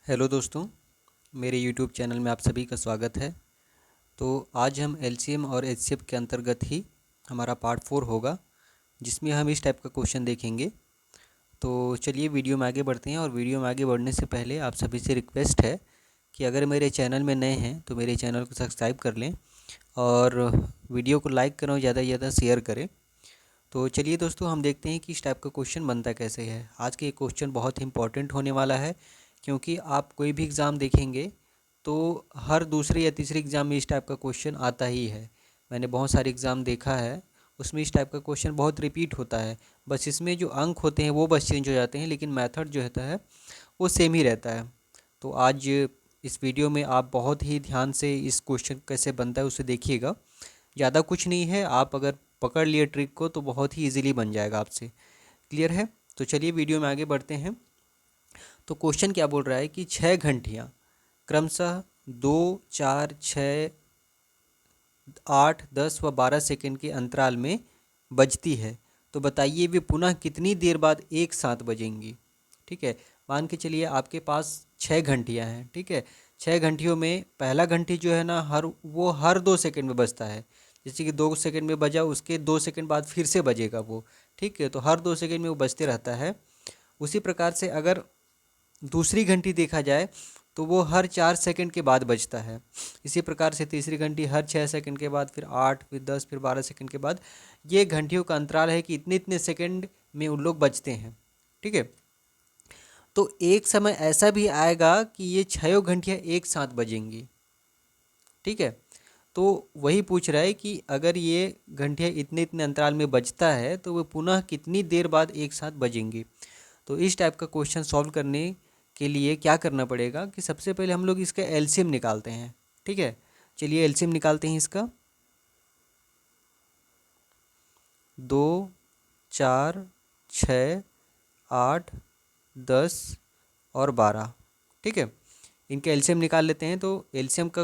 Hello दोस्तों, मेरे YouTube channel में आप सभी का स्वागत है। तो आज हम एलसीएम और एचसीएफ के अंतर्गत ही हमारा पार्ट 4 होगा, जिसमें हम इस टाइप का क्वेश्चन देखेंगे। तो चलिए वीडियो में आगे बढ़ते हैं। और वीडियो में आगे बढ़ने से पहले आप सभी से रिक्वेस्ट है कि अगर मेरे चैनल में नए हैं तो मेरे चैनल को सब्सक्राइब कर लें और वीडियो को लाइक करें और ज़्यादा से ज़्यादा शेयर करें। तो चलिए दोस्तों, हम देखते हैं कि इस टाइप का क्वेश्चन बनता कैसे है। आज के क्वेश्चन बहुत ही इंपॉर्टेंट होने वाला है, क्योंकि आप कोई भी एग्ज़ाम देखेंगे तो हर दूसरे या तीसरे एग्ज़ाम में इस टाइप का क्वेश्चन आता ही है। मैंने बहुत सारे एग्ज़ाम देखा है, उसमें इस टाइप का क्वेश्चन बहुत रिपीट होता है। बस इसमें जो अंक होते हैं वो बस चेंज हो जाते हैं, लेकिन मेथड जो होता है वो सेम ही रहता है। तो आज इस वीडियो में आप बहुत ही ध्यान से इस क्वेश्चन कैसे बनता है उसे देखिएगा। ज़्यादा कुछ नहीं है, आप अगर पकड़ लिए ट्रिक को तो बहुत ही इजीली बन जाएगा आपसे। क्लियर है? तो चलिए वीडियो में आगे बढ़ते हैं। तो क्वेश्चन क्या बोल रहा है कि 6 घंटियाँ क्रमशः 2, 4, 6, 8, 10 व 12 सेकंड के अंतराल में बजती है। तो बताइए वे पुनः कितनी देर बाद एक साथ बजेंगी। ठीक है, मान के चलिए आपके पास 6 घंटियाँ हैं। ठीक है, 6 घंटियों में पहला घंटी जो है ना हर 2 सेकंड में बजता है। जैसे कि 2 सेकंड में बजा, उसके 2 सेकंड बाद फिर से बजेगा वो। ठीक है, तो हर 2 सेकंड में वो बजते रहता है। उसी प्रकार से अगर दूसरी घंटी देखा जाए तो वो हर 4 सेकंड के बाद बजता है। इसी प्रकार से तीसरी घंटी हर 6 सेकंड के बाद, फिर 8, फिर 10, फिर 12 सेकंड के बाद। ये घंटियों का अंतराल है कि इतने इतने सेकंड में उन लोग बजते हैं। ठीक है, तो एक समय ऐसा भी आएगा कि ये 6 घंटियाँ एक साथ बजेंगी। ठीक है, तो वही पूछ रहा है कि अगर ये घंटियाँ इतने इतने अंतराल में बजता है तो वो पुनः कितनी देर बाद एक साथ बजेंगी। तो इस टाइप का क्वेश्चन सॉल्व करने के लिए क्या करना पड़ेगा कि सबसे पहले हम लोग इसका एलसीएम निकालते हैं। ठीक है, चलिए एलसीएम निकालते हैं इसका। 2, 4, 6, 8, 10 और 12। ठीक है, इनके एलसीएम निकाल लेते हैं। तो एलसीएम का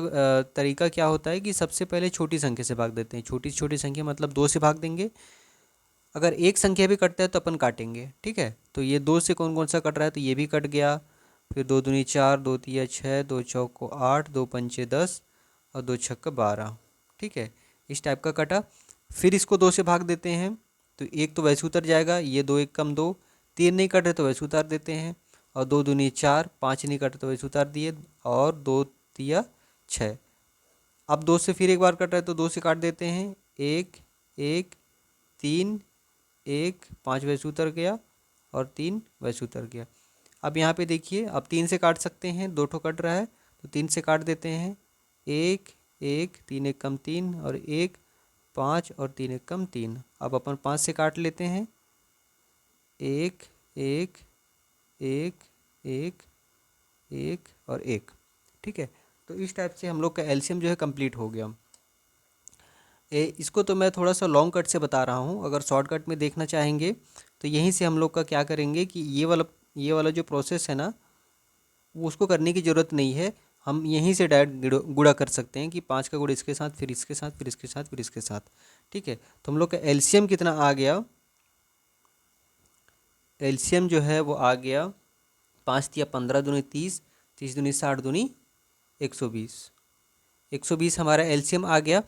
तरीका क्या होता है कि सबसे पहले छोटी संख्या से भाग देते हैं। छोटी से छोटी संख्या मतलब 2 से भाग देंगे। अगर एक संख्या भी कटता है तो अपन काटेंगे। ठीक है, तो ये 2 से कौन कौन सा कट रहा है, तो ये भी कट गया। फिर 2 दूनी 4, 2 तिया 6, 2 चौको 8, 2 पंचे 10 और 2 छक्का 12। ठीक है, इस टाइप का कटा। फिर इसको 2 से भाग देते हैं तो एक तो वैसे उतर जाएगा, ये 2 एक कम 2। 3 नहीं कट रहे तो वैसे उतार देते हैं। और 2 दूनी 4, 5 नहीं कटे तो वैसे उतार दिए। और 2 तिया 6। अब 2 से फिर एक बार कट रहा है तो 2 से काट देते हैं। 1, 1, 3, 1, 5 वैसे उतर गया और 3 वैसे उतर गया। अब यहाँ पे देखिए, अब 3 से काट सकते हैं, 2 ठो कट रहा है तो 3 से काट देते हैं। 1, 1, 3 एक कम 3 और 1, 5 और 3 एक कम 3। अब अपन 5 से काट लेते हैं। 1, 1, 1, 1, 1 और 1। ठीक है, तो इस टाइप से हम लोग का एलसीएम जो है कंप्लीट हो गया। इसको तो मैं थोड़ा सा लॉन्ग कट से बता रहा हूँ। अगर शॉर्टकट में देखना चाहेंगे तो यहीं से हम लोग का क्या करेंगे कि ये वाला जो प्रोसेस है ना, वो उसको करने की ज़रूरत नहीं है। हम यहीं से डायरेक्ट गुणा कर सकते हैं कि 5 का गुण इसके साथ, फिर इसके साथ, फिर इसके साथ, फिर इसके साथ। ठीक है, तो हम लोग का एलसीएम कितना आ गया। एलसीएम जो है वो आ गया 5 तिया 15 दूनी 30, 30 दूनी 60 दूनी 120। 120 हमारा एलसीएम आ गया।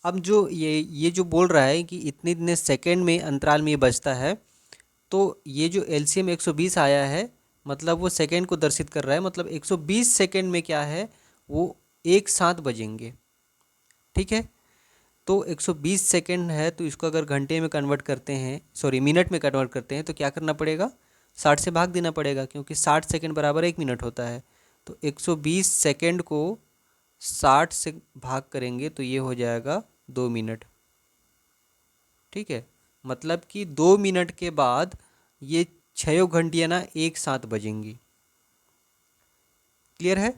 अब जो ये जो बोल रहा है कि इतने इतने सेकंड में अंतराल में ये बजता है, तो ये जो एलसीएम 120 आया है मतलब वो सेकंड को दर्शित कर रहा है। मतलब 120 सेकंड में क्या है, वो एक साथ बजेंगे। ठीक है, तो 120 सेकंड है तो इसको अगर घंटे में कन्वर्ट करते हैं, सॉरी मिनट में कन्वर्ट करते हैं, तो क्या करना पड़ेगा, 60 से भाग देना पड़ेगा, क्योंकि 60 सेकंड बराबर 1 मिनट होता है। तो 120 सेकंड को 60 से भाग करेंगे तो ये हो जाएगा 2 मिनट। ठीक है, मतलब कि 2 मिनट के बाद ये 6 घंटियाँ ना एक साथ बजेंगी। क्लियर है?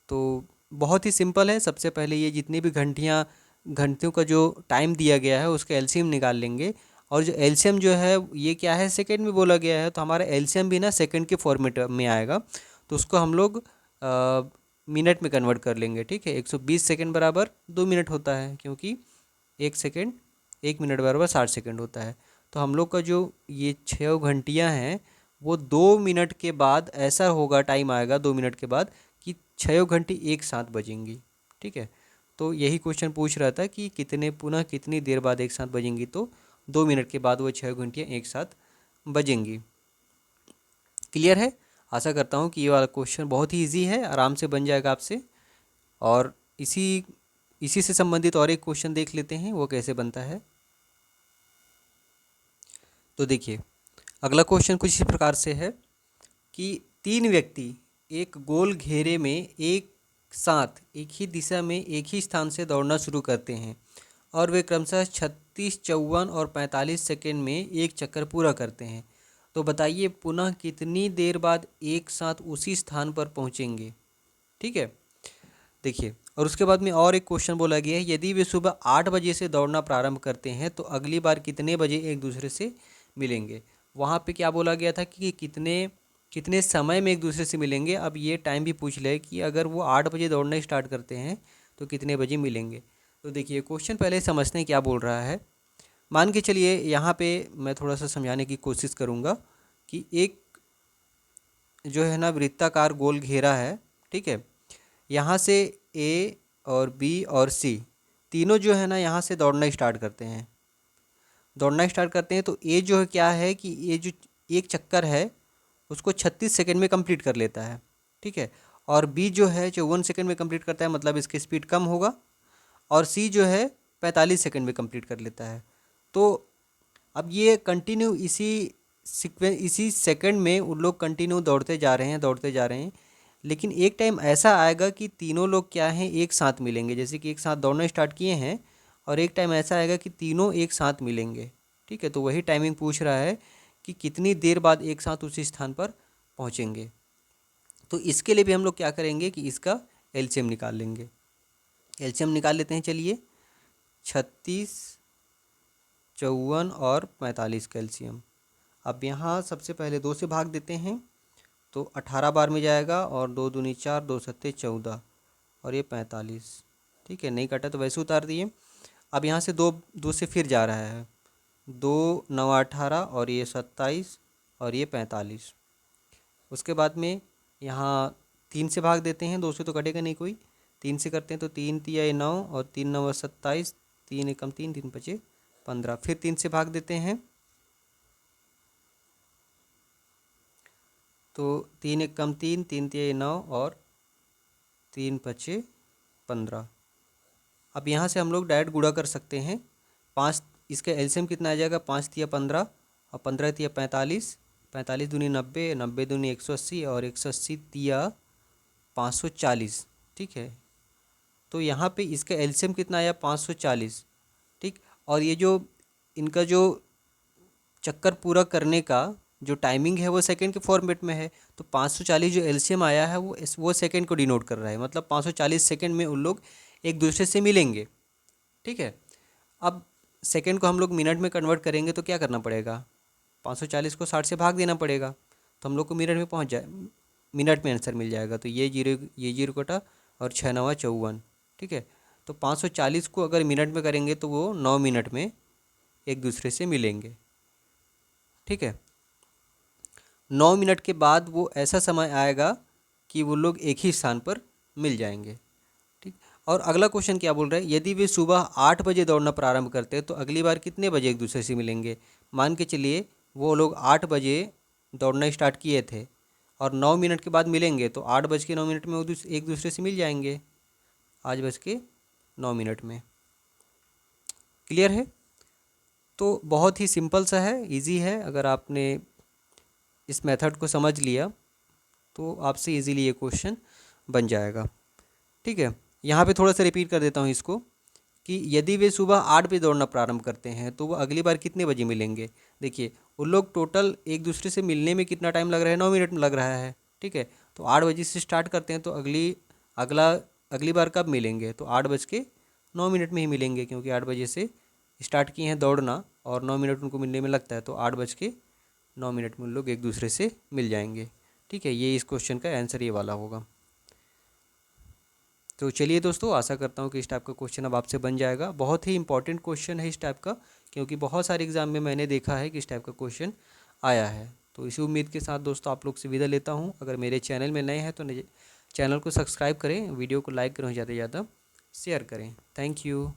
तो बहुत ही सिंपल है। सबसे पहले ये जितनी भी घंटियों का जो टाइम दिया गया है उसका एलसीएम निकाल लेंगे। और जो एलसीएम जो है ये क्या है, सेकंड में बोला गया है, तो हमारा एलसीएम भी ना सेकंड के फॉर्मेट में आएगा। तो उसको हम लोग मिनट में कन्वर्ट कर लेंगे। ठीक है, 120 सेकंड बराबर 2 मिनट होता है, क्योंकि 1 सेकंड 1 मिनट बराबर 60 सेकंड होता है। तो हम लोग का जो ये 6 घंटियाँ हैं वो 2 मिनट के बाद ऐसा होगा, टाइम आएगा 2 मिनट के बाद कि 6 घंटे एक साथ बजेंगी। ठीक है, तो यही क्वेश्चन पूछ रहा था कि पुनः कितनी देर बाद एक साथ बजेंगी, तो 2 मिनट के बाद वो 6 घंटियाँ एक साथ बजेंगी। क्लियर है? आशा करता हूँ कि ये वाला क्वेश्चन बहुत ही ईजी है, आराम से बन जाएगा आपसे। और इसी से संबंधित और एक क्वेश्चन देख लेते हैं वो कैसे बनता है। तो देखिए, अगला क्वेश्चन कुछ इस प्रकार से है कि 3 व्यक्ति एक गोल घेरे में एक साथ एक ही दिशा में एक ही स्थान से दौड़ना शुरू करते हैं और वे क्रमशः 36, 54 और 45 सेकेंड में एक चक्कर पूरा करते हैं। तो बताइए पुनः कितनी देर बाद एक साथ उसी स्थान पर पहुंचेंगे। ठीक है, देखिए, और उसके बाद में और एक क्वेश्चन बोला गया है, यदि वे सुबह 8 बजे से दौड़ना प्रारंभ करते हैं तो अगली बार कितने बजे एक दूसरे से मिलेंगे। वहाँ पे क्या बोला गया था कि कितने कितने समय में एक दूसरे से मिलेंगे। अब ये टाइम भी पूछ ले कि अगर वो 8 बजे दौड़ना स्टार्ट करते हैं तो कितने बजे मिलेंगे। तो देखिए, क्वेश्चन पहले समझते हैं क्या बोल रहा है। मान के चलिए, यहाँ पे मैं थोड़ा सा समझाने की कोशिश करूँगा कि एक जो है ना वृत्ताकार गोल घेरा है। ठीक है, यहाँ से ए और बी और सी तीनों जो है ना यहाँ से दौड़ना स्टार्ट करते हैं। तो ए जो है क्या है कि ये जो एक चक्कर है उसको 36 सेकंड में कंप्लीट कर लेता है। ठीक है, और बी जो है 54 सेकंड में कंप्लीट करता है, मतलब इसकी स्पीड कम होगा। और सी जो है 45 सेकंड में कंप्लीट कर लेता है। तो अब ये कंटिन्यू इसी सेकंड में उन लोग कंटिन्यू दौड़ते जा रहे हैं। लेकिन एक टाइम ऐसा आएगा कि तीनों लोग क्या हैं, एक साथ मिलेंगे। जैसे कि एक साथ दौड़ना स्टार्ट किए हैं और एक टाइम ऐसा आएगा कि तीनों एक साथ मिलेंगे। ठीक है, तो वही टाइमिंग पूछ रहा है कि कितनी देर बाद एक साथ उसी स्थान पर पहुंचेंगे। तो इसके लिए भी हम लोग क्या करेंगे कि इसका एलसीएम निकाल लेंगे। एलसीएम निकाल लेते हैं, चलिए। 36, 54 और 45 का एलसीएम। अब यहाँ सबसे पहले 2 से भाग देते हैं तो 18 बार में जाएगा, और 2 दूनी 4, 2 सत्ते 14 और ये 45। ठीक है, नहीं कटा तो वैसे उतार दिए। अब यहाँ से दो से फिर जा रहा है, 2 9 18 और ये 27 और ये 45। उसके बाद में यहाँ 3 से भाग देते हैं, 2 से तो कटेगा नहीं कोई। 3 से करते हैं तो 3 तिया 9 और 3 9 27, 3 एकम 3, 3 5 15। फिर 3 से भाग देते हैं तो 3 एकम 3, 3 तिया 9 और 3 5 15। अब यहाँ से हम लोग डायरेक्ट गुणा कर सकते हैं। 5, इसका एलसीएम कितना आ जाएगा, 5 तिया 15 और 15 तिया 45, 45 दूनी 90, 90 दूनी 180 और 180 तिया 540। ठीक है, तो यहाँ पे इसका एलसीएम कितना आया, 540। ठीक, और ये जो इनका जो चक्कर पूरा करने का जो टाइमिंग है वो सेकंड के फॉर्मेट में है। तो 540 जो एलसीएम आया है वो सेकंड को डिनोट कर रहा है, मतलब 540 सेकंड में उन लोग एक दूसरे से मिलेंगे। ठीक है, अब सेकंड को हम लोग मिनट में कन्वर्ट करेंगे तो क्या करना पड़ेगा, 540 को 60 से भाग देना पड़ेगा, तो हम लोग को मिनट में आंसर मिल जाएगा। तो ये जीरो कटा और 6 9 54। ठीक है, तो 540 को अगर मिनट में करेंगे तो वो 9 मिनट में एक दूसरे से मिलेंगे। ठीक है, 9 मिनट के बाद वो ऐसा समय आएगा कि वो लोग एक ही स्थान पर मिल जाएंगे। ठीक, और अगला क्वेश्चन क्या बोल रहा है, यदि वे सुबह 8 बजे दौड़ना प्रारंभ करते हैं तो अगली बार कितने बजे एक दूसरे से मिलेंगे। मान के चलिए वो लोग 8 बजे दौड़ना स्टार्ट किए थे और 9 मिनट के बाद मिलेंगे, तो 8:09 में वो एक दूसरे से मिल जाएंगे, 8:09 में। क्लियर है? तो बहुत ही सिंपल सा है, इजी है। अगर आपने इस मेथड को समझ लिया तो आपसे इजीली ये क्वेश्चन बन जाएगा। ठीक है, यहाँ पे थोड़ा सा रिपीट कर देता हूँ इसको कि यदि वे सुबह 8 बजे दौड़ना प्रारंभ करते हैं तो वो अगली बार कितने बजे मिलेंगे। देखिए, उन लोग टोटल एक दूसरे से मिलने में कितना टाइम लग रहा है, 9 मिनट में लग रहा है। ठीक है, तो 8 बजे से स्टार्ट करते हैं तो अगली बार कब मिलेंगे, तो 8:09 में ही मिलेंगे, क्योंकि 8 बजे से स्टार्ट किए हैं दौड़ना और 9 मिनट उनको मिलने में लगता है, तो 8:09 में उन लोग एक दूसरे से मिल जाएंगे। ठीक है, ये इस क्वेश्चन का आंसर ये वाला होगा। तो चलिए दोस्तों, आशा करता हूँ कि इस टाइप का क्वेश्चन अब आपसे बन जाएगा। बहुत ही इंपॉर्टेंट क्वेश्चन है इस टाइप का, क्योंकि बहुत सारे एग्जाम में मैंने देखा है कि इस टाइप का क्वेश्चन आया है। तो इसी उम्मीद के साथ दोस्तों आप लोग से विदा लेता हूँ। अगर मेरे चैनल में नए हैं तो चैनल को सब्सक्राइब करें, वीडियो को लाइक करें, ज़्यादा से ज़्यादा शेयर करें। Thank you.